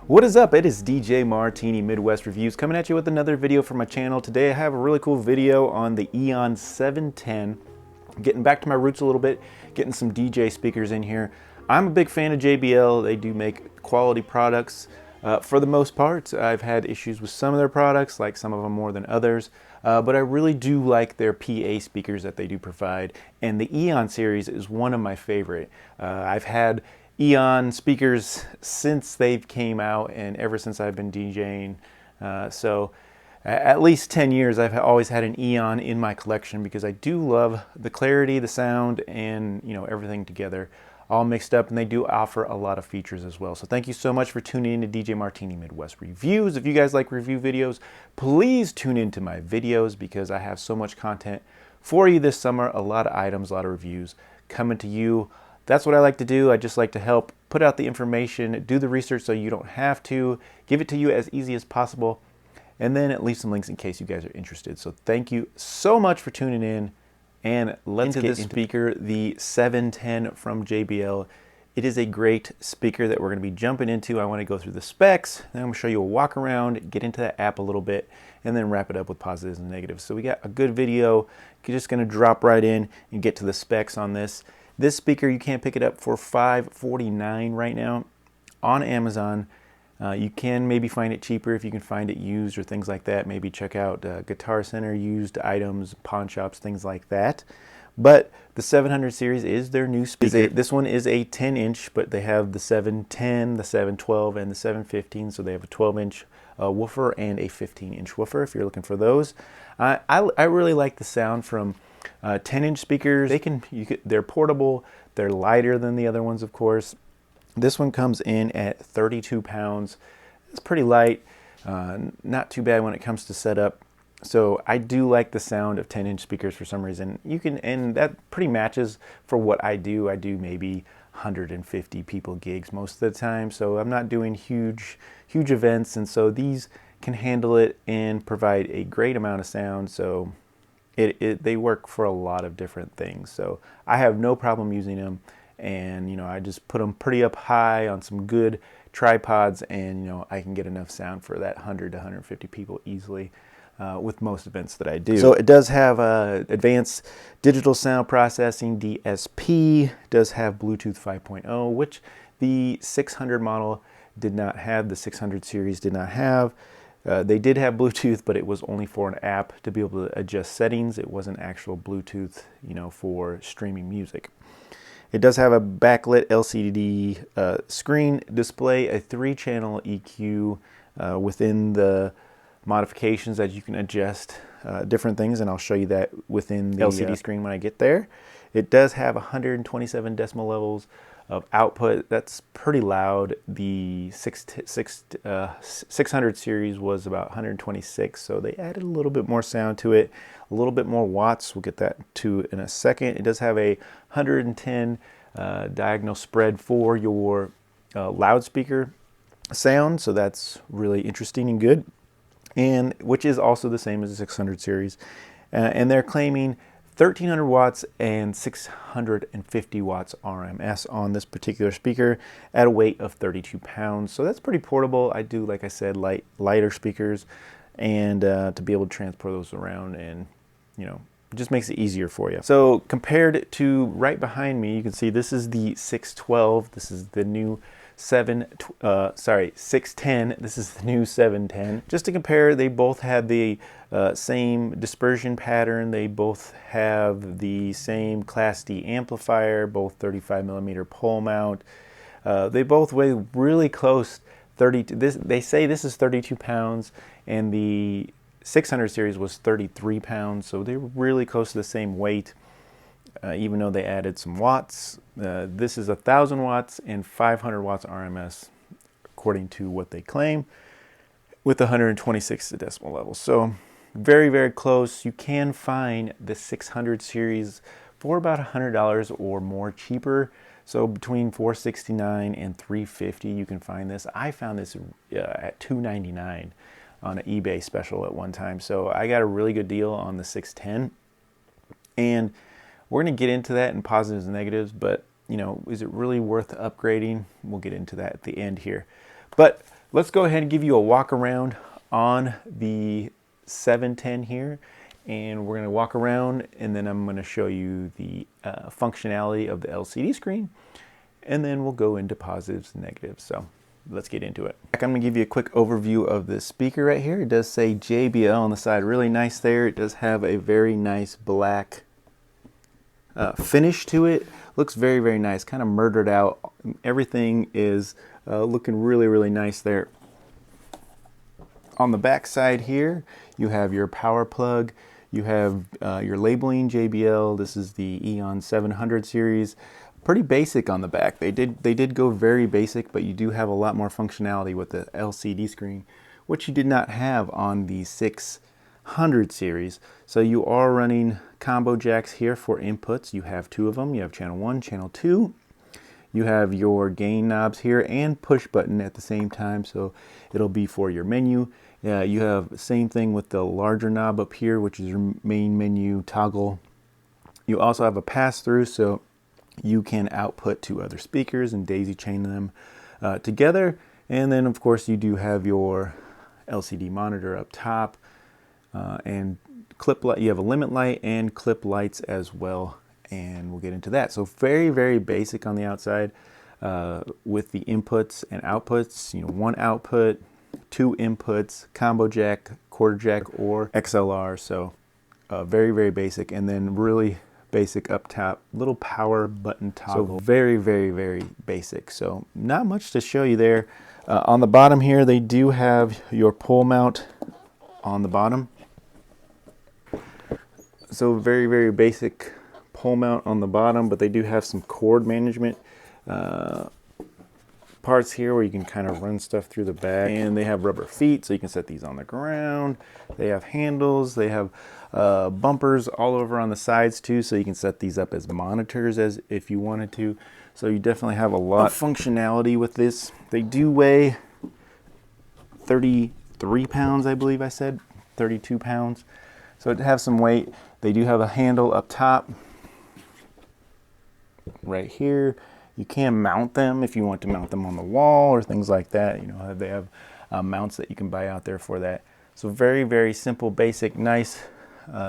What is up? It is DJ Martini Midwest Reviews coming at you with another video for my channel. Today I have a really cool video on the EON 710. Getting back to my roots a little bit, getting some DJ speakers in here. I'm a big fan of JBL. They do make quality products. For the most part, I've had issues with some of their products, like some of them more than others. But I really do like their PA speakers that they do provide. And the EON series is one of my favorite. I've had EON speakers since they came out and ever since I've been DJing. So at least 10 years I've always had an EON in my collection because I do love the clarity, the sound, and everything together all mixed up, and they do offer a lot of features as well. So thank you so much for tuning in to DJ Martini Midwest Reviews. If you guys like review videos, please tune into my videos because I have so much content for you this summer. A lot of items, a lot of reviews coming to you. That's what I like to do. I just like to help put out the information, do the research so you don't have to, give it to you as easy as possible, and then leave some links in case you guys are interested. So thank you so much for tuning in, and let's get into this speaker, the 710 from JBL. It is a great speaker that we're going to be jumping into. I want to go through the specs, then I'm going to show you a walk around, get into that app a little bit, and then wrap it up with positives and negatives. So we got a good video. You're just going to drop right in and get to the specs on this. This speaker, you can pick it up for $549 right now on Amazon. You can maybe find it cheaper if you can find it used or things like that. Maybe check out Guitar Center, used items, pawn shops, things like that. But the 700 series is their new speaker. This one is a 10-inch, but they have the 710, the 712, and the 715. So they have a 12-inch woofer and a 15-inch woofer if you're looking for those. I really like the sound from 10-inch speakers. They're portable. They're lighter than the other ones, of course. This one comes in at 32 pounds. It's pretty light, not too bad when it comes to setup. So I do like the sound of 10-inch speakers for some reason. And that pretty matches for what I do. I do maybe 150 people gigs most of the time. So I'm not doing huge events, and so these can handle it and provide a great amount of sound. So they work for a lot of different things. So I have no problem using them. And I just put them pretty up high on some good tripods, and I can get enough sound for that 100 to 150 people easily with most events that I do. So it does have advanced digital sound processing, DSP, does have Bluetooth 5.0, which the 600 model did not have, the 600 series did not have. They did have Bluetooth, but it was only for an app to be able to adjust settings. It wasn't actual Bluetooth, for streaming music. It does have a backlit LCD screen display, a 3-channel EQ within the modifications that you can adjust different things, and I'll show you that within the LCD screen when I get there. It does have 127 decimal levels of output. That's pretty loud. The 600 series was about 126, so they added a little bit more sound to it, a little bit more watts. We'll get that to in a second. It does have a 110 diagonal spread for your loudspeaker sound, so that's really interesting and good, and which is also the same as the 600 series. And they're claiming 1,300 watts and 650 watts RMS on this particular speaker at a weight of 32 pounds. So that's pretty portable. I do, like I said, lighter speakers, and to be able to transport those around, and it just makes it easier for you. So compared to right behind me, you can see this is the 612. This is the new 610. This is the new 710. Just to compare, they both have the same dispersion pattern. They both have the same Class D amplifier, both 35mm pole mount. They both weigh really close. They say this is 32 pounds, and the 600 series was 33 pounds, so they're really close to the same weight. Even though they added some watts. This is 1,000 watts and 500 watts RMS, according to what they claim, with 126 decimal levels. So very, very close. You can find the 600 series for about $100 or more cheaper. So between $469 and $350, you can find this. I found this at $299 on an eBay special at one time. So I got a really good deal on the 610. And we're going to get into that in positives and negatives, but is it really worth upgrading? We'll get into that at the end here. But Let's go ahead and give you a walk around on the 710 here, and we're going to walk around and then I'm going to show you the functionality of the LCD screen, and then we'll go into positives and negatives. So let's get into it. I'm going to give you a quick overview of this speaker right here. It does say JBL on the side, really nice there. It does have a very nice black finish to it. Looks very, very nice, kind of murdered out. Everything is looking really, really nice there. On the back side here, you have your power plug. You have your labeling JBL. This is the EON710 series. Pretty basic on the back. They did go very basic, but you do have a lot more functionality with the LCD screen, which you did not have on the 600 series. So you are running combo jacks here for inputs. You have two of them. You have channel 1, channel 2. You have your gain knobs here and push button at the same time, so it'll be for your menu. You have the same thing with the larger knob up here, which is your main menu toggle. You also have a pass-through, so you can output to other speakers and daisy chain them together. And then of course you do have your LCD monitor up top and clip light. You have a limit light and clip lights as well, and we'll get into that. So very, very basic on the outside with the inputs and outputs. You know, one output, two inputs, combo jack, quarter jack, or XLR. So very, very basic, and then really basic up top, little power button toggle. So very, very, very basic. So not much to show you there. On the bottom here, they do have your pull mount on the bottom. So very, very basic pull mount on the bottom, but they do have some cord management parts here where you can kind of run stuff through the back, and they have rubber feet so you can set these on the ground. They have handles, they have bumpers all over on the sides too, so you can set these up as monitors as if you wanted to. So you definitely have a lot of functionality with this. They do weigh 33 pounds, I believe I said 32 pounds, so it have some weight. They do have a handle up top right here. You can mount them if you want to mount them on the wall or things like that. You know, they have mounts that you can buy out there for that. So very, very simple, basic, nice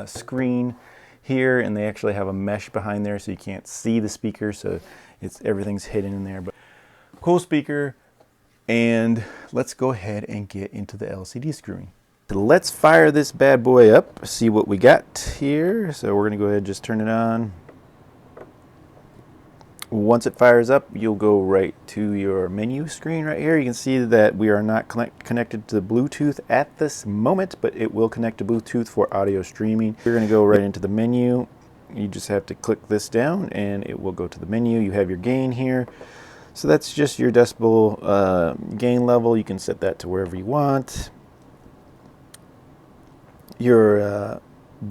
screen here, and they actually have a mesh behind there so you can't see the speaker, so everything's hidden in there. But cool speaker, and let's go ahead and get into the LCD screen. Let's fire this bad boy up, see what we got here. So we're gonna go ahead and just turn it on. Once it fires up, you'll go right to your menu screen right here. You can see that we are not connected to Bluetooth at this moment, but it will connect to Bluetooth for audio streaming. You're going to go right into the menu. You just have to click this down and it will go to the menu. You have your gain here. So that's just your decibel gain level. You can set that to wherever you want. Your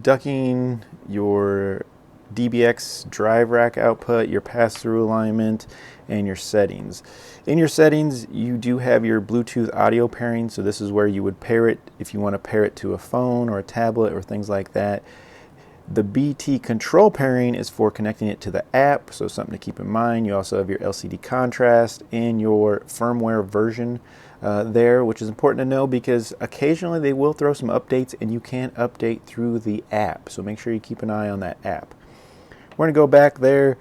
ducking, your DBX drive rack output, your pass-through alignment, and your settings. In your settings, you do have your Bluetooth audio pairing, so this is where you would pair it if you want to pair it to a phone or a tablet or things like that. The BT control pairing is for connecting it to the app, so something to keep in mind. You also have your LCD contrast and your firmware version there, which is important to know because occasionally they will throw some updates and you can update through the app, so make sure you keep an eye on that app. We're going to go back there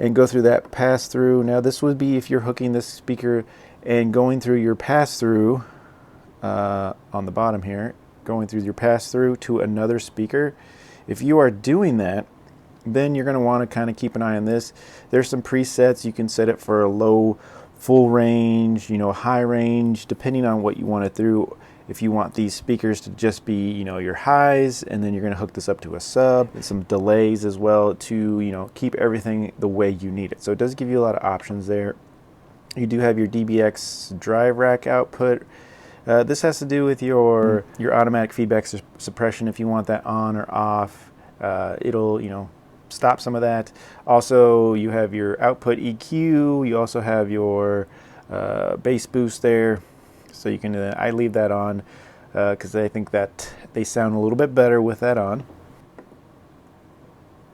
and go through that pass-through. Now this would be if you're hooking this speaker and going through your pass-through on the bottom here, going through your pass-through to another speaker. If you are doing that, then you're going to want to kind of keep an eye on this. There's some presets. You can set it for a low, full range, you know, high range, depending on what you want it through. If you want these speakers to just be, you know, your highs, and then you're going to hook this up to a sub, and some delays as well to, you know, keep everything the way you need it. So it does give you a lot of options there. You do have your DBX drive rack output. This has to do with your automatic feedback suppression. If you want that on or off, it'll, you know, stop some of that. Also, you have your output EQ. You also have your bass boost there. So you can, I leave that on because I think that they sound a little bit better with that on.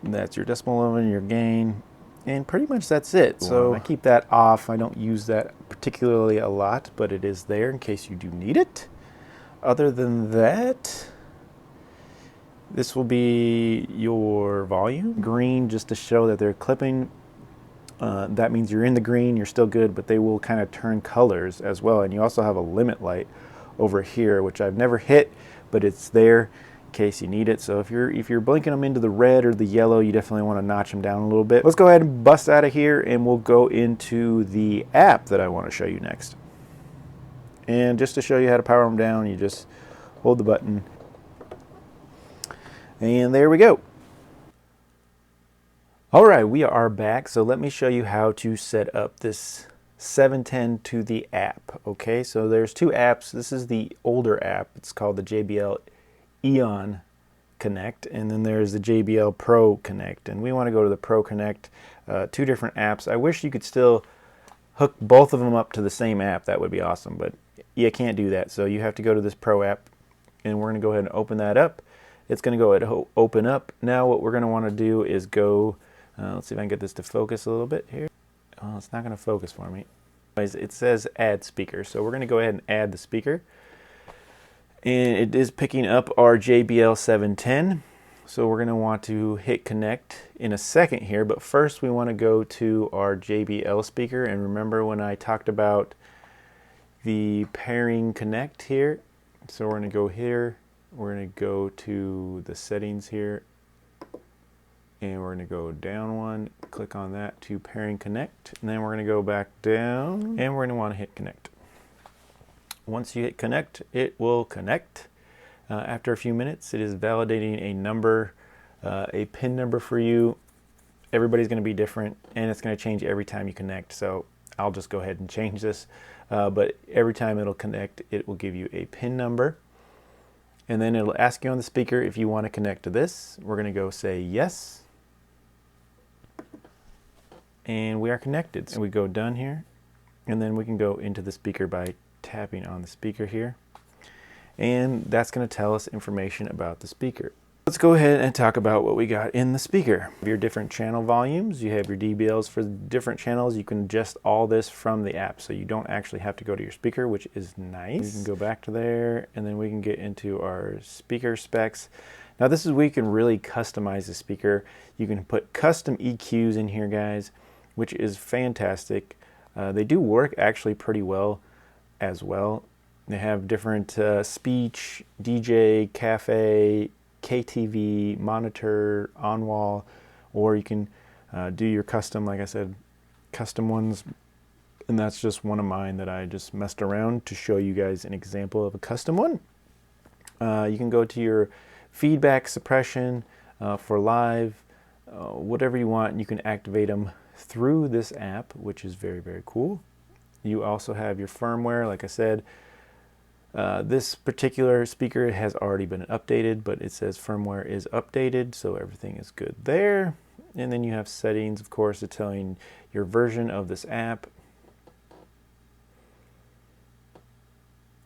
That's your decibel level and your gain. And pretty much that's it. So I keep that off. I don't use that particularly a lot, but it is there in case you do need it. Other than that, this will be your volume. Green, just to show that they're clipping. That means you're in the green, you're still good, but they will kind of turn colors as well. And you also have a limit light over here, which I've never hit, but it's there in case you need it. So if you're blinking them into the red or the yellow, you definitely want to notch them down a little bit. Let's go ahead and bust out of here, and we'll go into the app that I want to show you next. And just to show you how to power them down, you just hold the button, and there we go. All right, we are back. So let me show you how to set up this 710 to the app. Okay, so there's two apps. This is the older app. It's called the JBL EON Connect, and then there's the JBL Pro Connect. And we want to go to the Pro Connect. Two different apps. I wish you could still hook both of them up to the same app. That would be awesome, but you can't do that. So you have to go to this Pro app, and we're going to go ahead and open that up. It's going to go ahead and open up. Now what we're going to want to do is go, let's see if I can get this to focus a little bit here. Oh, it's not going to focus for me. It says add speaker, so we're going to go ahead and add the speaker. And it is picking up our JBL 710. So we're going to want to hit connect in a second here, but first we want to go to our JBL speaker. And remember when I talked about the pairing connect here? So we're going to go here, we're going to go to the settings here, and we're going to go down one, click on that to pairing connect, and then we're going to go back down, and we're going to want to hit connect. Once you hit connect, it will connect. After a few minutes, it is validating a number, a PIN number for you. Everybody's going to be different, and it's going to change every time you connect. So I'll just go ahead and change this. But every time it'll connect, it will give you a PIN number. And then it'll ask you on the speaker if you want to connect to this. We're going to go say yes. And we are connected. So we go done here, and then we can go into the speaker by tapping on the speaker here. And that's going to tell us information about the speaker. Let's go ahead and talk about what we got in the speaker. Your different channel volumes, you have your DBLs for different channels. You can adjust all this from the app, so you don't actually have to go to your speaker, which is nice. We can go back to there, and then we can get into our speaker specs. Now this is where you can really customize the speaker. You can put custom EQs in here, guys, which is fantastic. They do work actually pretty well as well. They have different speech, DJ, cafe, KTV, monitor, on-wall, or you can do your custom, like I said, custom ones. And that's just one of mine that I just messed around to show you guys an example of a custom one. You can go to your feedback suppression for live, whatever you want. You can activate them through this app, which is very, very cool. You also have your firmware, like I said. This particular speaker has already been updated, but it says firmware is updated, so everything is good there. And then you have settings, of course, to telling your version of this app,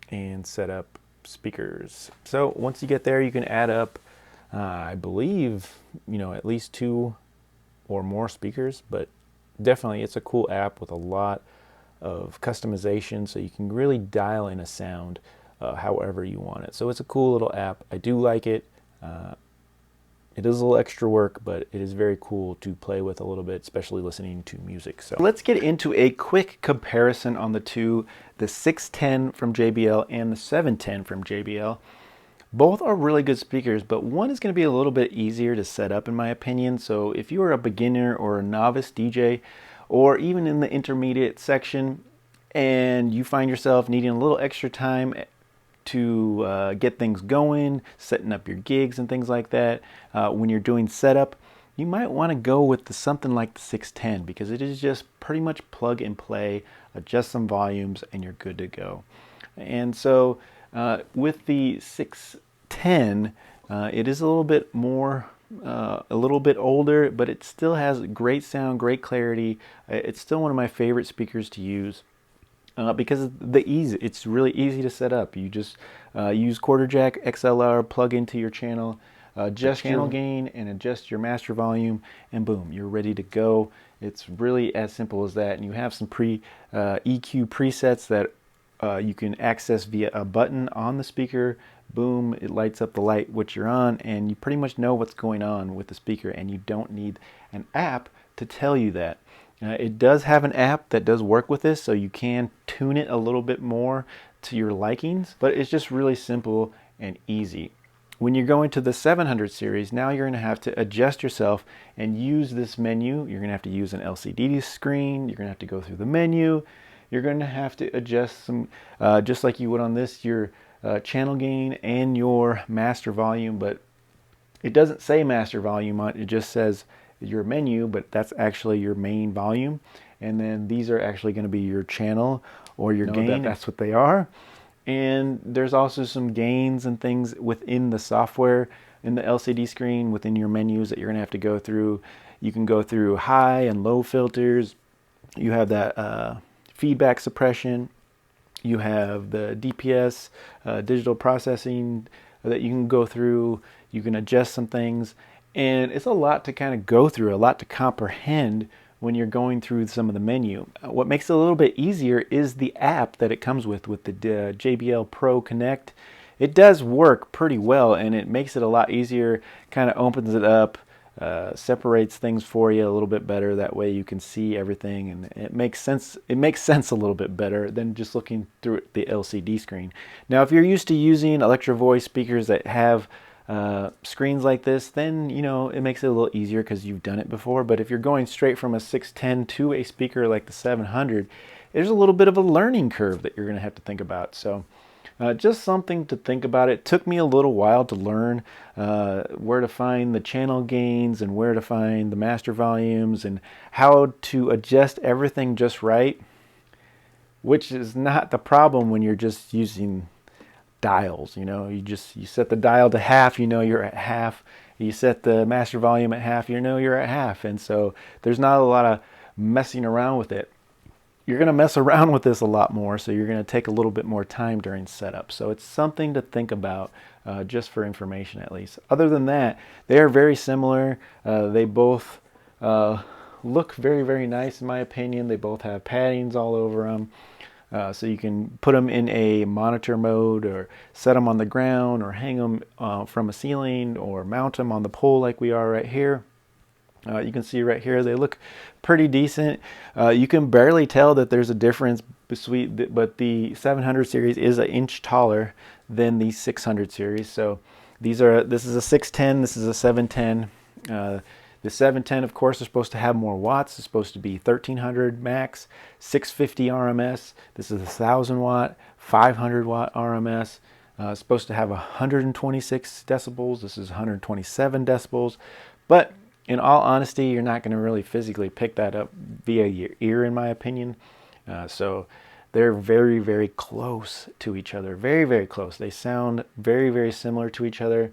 and set up speakers. So once you get there, you can add up, I believe, at least 2 or more speakers, but definitely it's a cool app with a lot of customization, so you can really dial in a sound however you want it. So it's a cool little app. I do like it. It is a little extra work, but it is very cool to play with a little bit, especially listening to music. So let's get into a quick comparison on the two, the 610 from JBL and the 710 from JBL. Both are really good speakers, but one is going to be a little bit easier to set up in my opinion. So if you are a beginner or a novice DJ, or even in the intermediate section, and you find yourself needing a little extra time to get things going, setting up your gigs and things like that, when you're doing setup, you might want to go with something like the 610, because it is just pretty much plug and play, adjust some volumes, and you're good to go. And so with the 610, it is a little bit more, a little bit older, but it still has great sound, great clarity. It's still one of my favorite speakers to use. Because of it's really easy to set up. You just use quarter jack XLR, plug into your channel, adjust channel gain and adjust your master volume, and boom, you're ready to go. It's really as simple as that. And you have some EQ presets that you can access via a button on the speaker. Boom, it lights up the light which you're on, and you pretty much know what's going on with the speaker, and you don't need an app to tell you that. It does have an app that does work with this, so you can tune it a little bit more to your likings, but it's just really simple and easy. When you're going to the 700 series, now you're going to have to adjust yourself and use this menu. You're going to have to use an LCD screen. You're going to have to go through the menu. You're going to have to adjust some, just like you would on this, your channel gain and your master volume, but it doesn't say master volume on it. It just says your menu, but that's actually your main volume. And then these are actually going to be your channel or your gain. That's what they are. And there's also some gains and things within the software in the LCD screen within your menus that you're going to have to go through. You can go through high and low filters. You have that feedback suppression. You have the DPS, digital processing that you can go through. You can adjust some things. And it's a lot to kind of go through, a lot to comprehend when you're going through some of the menu. What makes it a little bit easier is the app that it comes with the JBL Pro Connect. It does work pretty well, and it makes it a lot easier, kind of opens it up, separates things for you a little bit better. That way you can see everything, and it makes sense. It makes sense a little bit better than just looking through the LCD screen. Now, if you're used to using Electro Voice speakers that have screens like this, then you know it makes it a little easier because you've done it before. But if you're going straight from a 610 to a speaker like the 700, there's a little bit of a learning curve that you're going to have to think about. So just something to think about. It took me a little while to learn where to find the channel gains and where to find the master volumes and how to adjust everything just right, which is not the problem when you're just using dials. You know, you set the dial to half, you know you're at half. You set the master volume at half, you know you're at half. And so there's not a lot of messing around with it. You're going to mess around with this a lot more, so you're going to take a little bit more time during setup. So it's something to think about, just for information at least. Other than that, they are very similar. They both look very, very nice in my opinion. They both have paddings all over them. So you can put them in a monitor mode, or set them on the ground, or hang them from a ceiling, or mount them on the pole like we are right here. You can see right here they look pretty decent. You can barely tell that there's a difference between, but the 700 series is an inch taller than the 600 series. So this is a 610, this is a 710. The 710, of course, is supposed to have more watts. It's supposed to be 1300 max, 650 RMS. This is 1000 watt, 500 watt RMS. It's supposed to have 126 decibels. This is 127 decibels. But in all honesty, you're not going to really physically pick that up via your ear, in my opinion. So they're very, very close to each other. Very, very close. They sound very, very similar to each other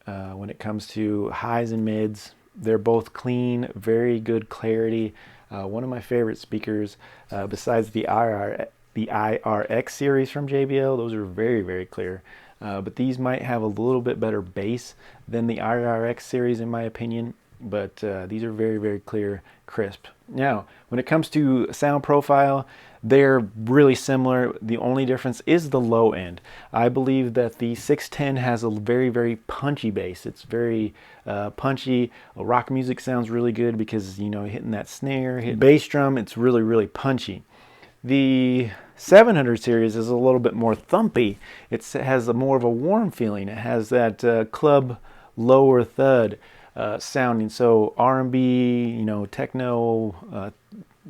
when it comes to highs and mids. They're both clean, very good clarity. One of my favorite speakers, besides the IRX series from JBL, those are very, very clear. But these might have a little bit better bass than the IRX series in my opinion. But these are very, very clear, crisp. Now, when it comes to sound profile, they're really similar. The only difference is the low end. I believe that the 610 has a very, very punchy bass. It's very punchy. Rock music sounds really good because, you know, hitting that snare, hitting bass drum, it's really, really punchy. The 700 series is a little bit more thumpy. It has more of a warm feeling. It has that club lower thud sounding. So R&B, you know, techno,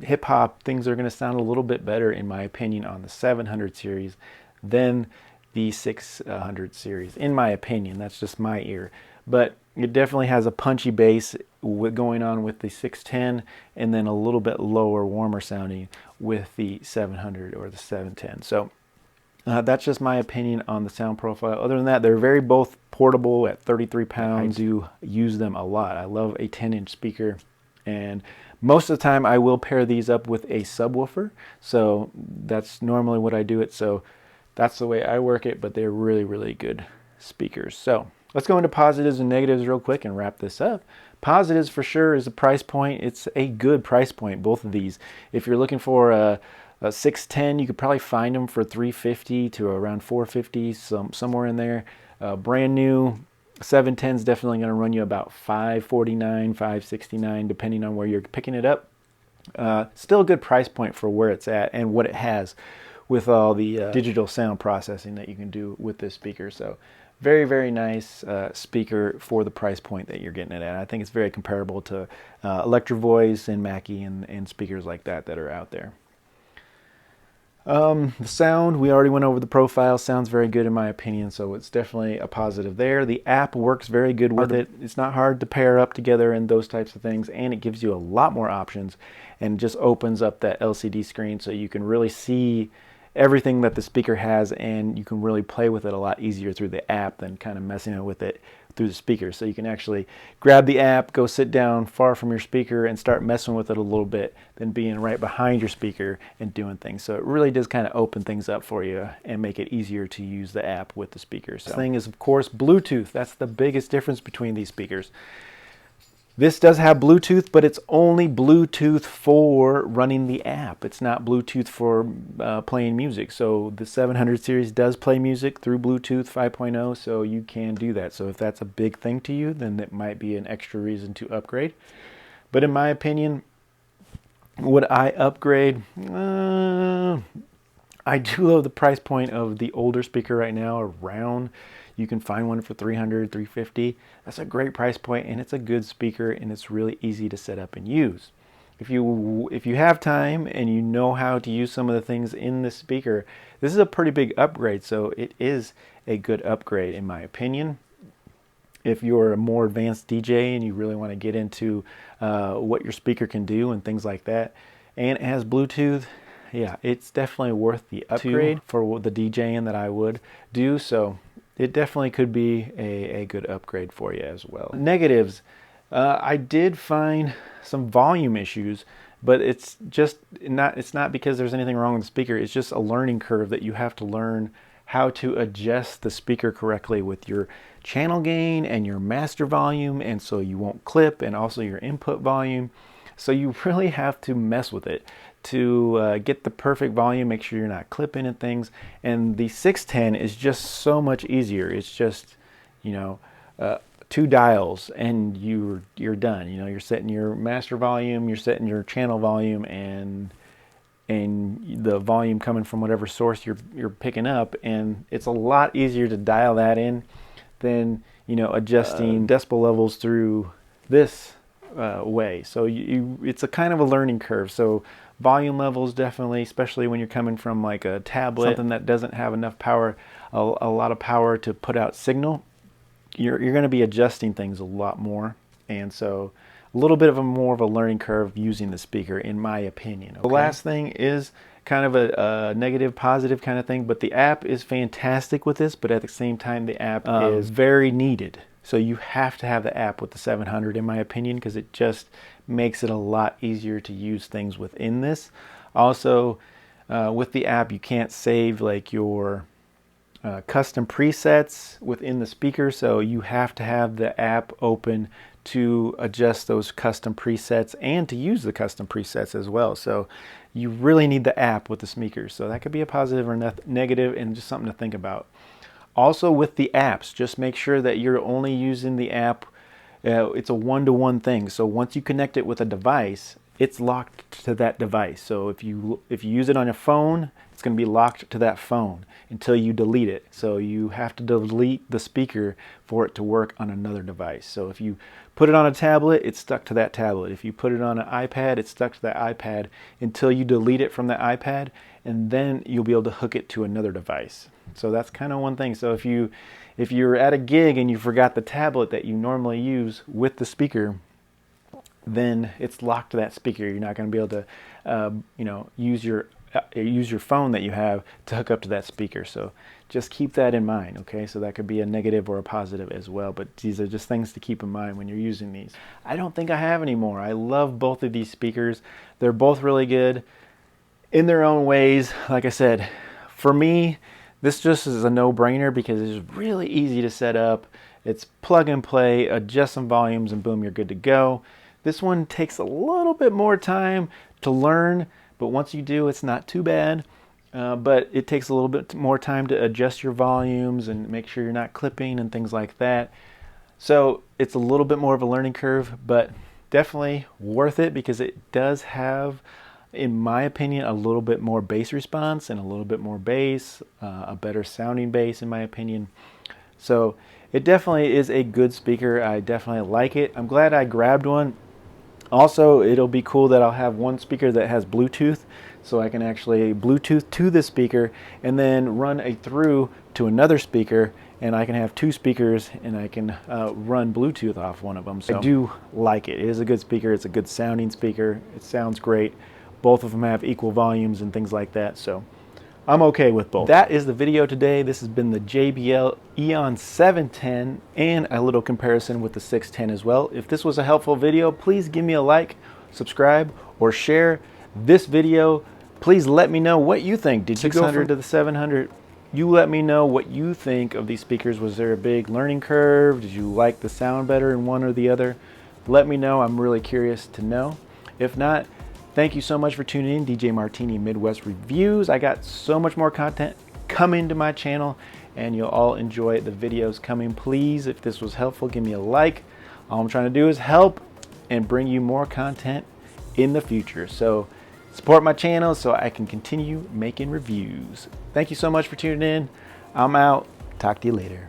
hip hop, things are going to sound a little bit better in my opinion on the 700 series than the 600 series, in my opinion. That's just my ear. But it definitely has a punchy bass going on with the 610, and then a little bit lower, warmer sounding with the 700 or the 710. So that's just my opinion on the sound profile. Other than that, they're very both portable at 33 pounds. I do use them a lot. I love a 10-inch speaker, and most of the time I will pair these up with a subwoofer. So that's normally what I do it. So that's the way I work it, but they're really, really good speakers. So Let's go into positives and negatives real quick and wrap this up. Positives for sure is the price point. It's a good price point, both of these. If you're looking for a 610, you could probably find them for $350 to around $450, somewhere in there. Brand new 710 is definitely going to run you about $549, $569, depending on where you're picking it up. Still a good price point for where it's at and what it has with all the digital sound processing that you can do with this speaker. So very, very nice speaker for the price point that you're getting it at. I think it's very comparable to Electro Voice and Mackie and speakers like that are out there. The sound, we already went over the profile. Sounds very good in my opinion, so it's definitely a positive there. The app works very good with it. It's not hard to pair up together and those types of things, and it gives you a lot more options and just opens up that LCD screen so you can really see everything that the speaker has, and you can really play with it a lot easier through the app than kind of messing with it through the speaker. So you can actually grab the app, go sit down far from your speaker and start messing with it a little bit than being right behind your speaker and doing things. So it really does kind of open things up for you and make it easier to use the app with the speakers. So the thing is, of course, Bluetooth. That's the biggest difference between these speakers. This does have Bluetooth, but it's only Bluetooth for running the app. It's not Bluetooth for playing music. So the 700 series does play music through Bluetooth 5.0, so you can do that. So if that's a big thing to you, then it might be an extra reason to upgrade. But in my opinion, would I upgrade? I do love the price point of the older speaker right now, around. You can find one for $300, $350. That's a great price point, and it's a good speaker, and it's really easy to set up and use. If you have time and you know how to use some of the things in this speaker, this is a pretty big upgrade, so it is a good upgrade in my opinion. If you're a more advanced DJ and you really want to get into what your speaker can do and things like that, and it has Bluetooth, yeah, it's definitely worth the upgrade for the DJing that I would do. So it definitely could be a good upgrade for you as well. Negatives, I did find some volume issues, but it's not because there's anything wrong with the speaker. It's just a learning curve that you have to learn how to adjust the speaker correctly with your channel gain and your master volume, and so you won't clip, and also your input volume. So you really have to mess with it to get the perfect volume, make sure you're not clipping and things. And the 610 is just so much easier. It's just, you know, 2 dials and you're done. You know, you're setting your master volume, you're setting your channel volume, and the volume coming from whatever source you're picking up, and it's a lot easier to dial that in than, you know, adjusting decibel levels through this way. So it's a kind of a learning curve. So volume levels definitely, especially when you're coming from like a tablet, something that doesn't have enough power, a lot of power to put out signal, you're going to be adjusting things a lot more. And so a little bit of more of a learning curve using the speaker, in my opinion. Okay? The last thing is kind of a negative positive kind of thing, but the app is fantastic with this, but at the same time the app is very needed. So you have to have the app with the 700 in my opinion, because it just makes it a lot easier to use things within this. Also, with the app you can't save like your custom presets within the speaker, so you have to have the app open to adjust those custom presets and to use the custom presets as well. So you really need the app with the speakers. So that could be a positive or negative, and just something to think about. Also with the apps, just make sure that you're only using the app. It's a one-to-one thing. So once you connect it with a device, it's locked to that device. So if you use it on a phone, it's going to be locked to that phone until you delete it. So you have to delete the speaker for it to work on another device. So if you put it on a tablet, it's stuck to that tablet. If you put it on an iPad, it's stuck to that iPad until you delete it from the iPad, and then you'll be able to hook it to another device. So that's kind of one thing. So if you're at a gig and you forgot the tablet that you normally use with the speaker, then it's locked to that speaker. You're not going to be able to you know, use your phone that you have to hook up to that speaker. So just keep that in mind, okay? So that could be a negative or a positive as well, but these are just things to keep in mind when you're using these. I don't think I have any more. I love both of these speakers. They're both really good in their own ways. Like I said, for me, this just is a no-brainer because it's really easy to set up. It's plug and play, adjust some volumes, and boom, you're good to go. This one takes a little bit more time to learn, but once you do, it's not too bad. But it takes a little bit more time to adjust your volumes and make sure you're not clipping and things like that. So it's a little bit more of a learning curve, but definitely worth it because it does have, in my opinion, a little bit more bass response and a little bit more bass, a better sounding bass in my opinion. So it definitely is a good speaker. I definitely like it. I'm glad I grabbed one. Also, it'll be cool that I'll have one speaker that has Bluetooth, so I can actually Bluetooth to this speaker and then run a through to another speaker, and I can have two speakers and I can run Bluetooth off one of them. So I do like it. It is a good speaker. It's a good sounding speaker. It sounds great. Both of them have equal volumes and things like that, so I'm okay with both. That is the video today. This has been the JBL EON710 and a little comparison with the 610 as well. If this was a helpful video, please give me a like, subscribe, or share this video. Please let me know what you think. Did you go 600 to the 700? You let me know what you think of these speakers. Was there a big learning curve? Did you like the sound better in one or the other? Let me know. I'm really curious to know. If not, thank you so much for tuning in. DJ Martini Midwest Reviews. I got so much more content coming to my channel, and you'll all enjoy the videos coming. Please, if this was helpful, give me a like. All I'm trying to do is help and bring you more content in the future. So support my channel so I can continue making reviews. Thank you so much for tuning in. I'm out. Talk to you later.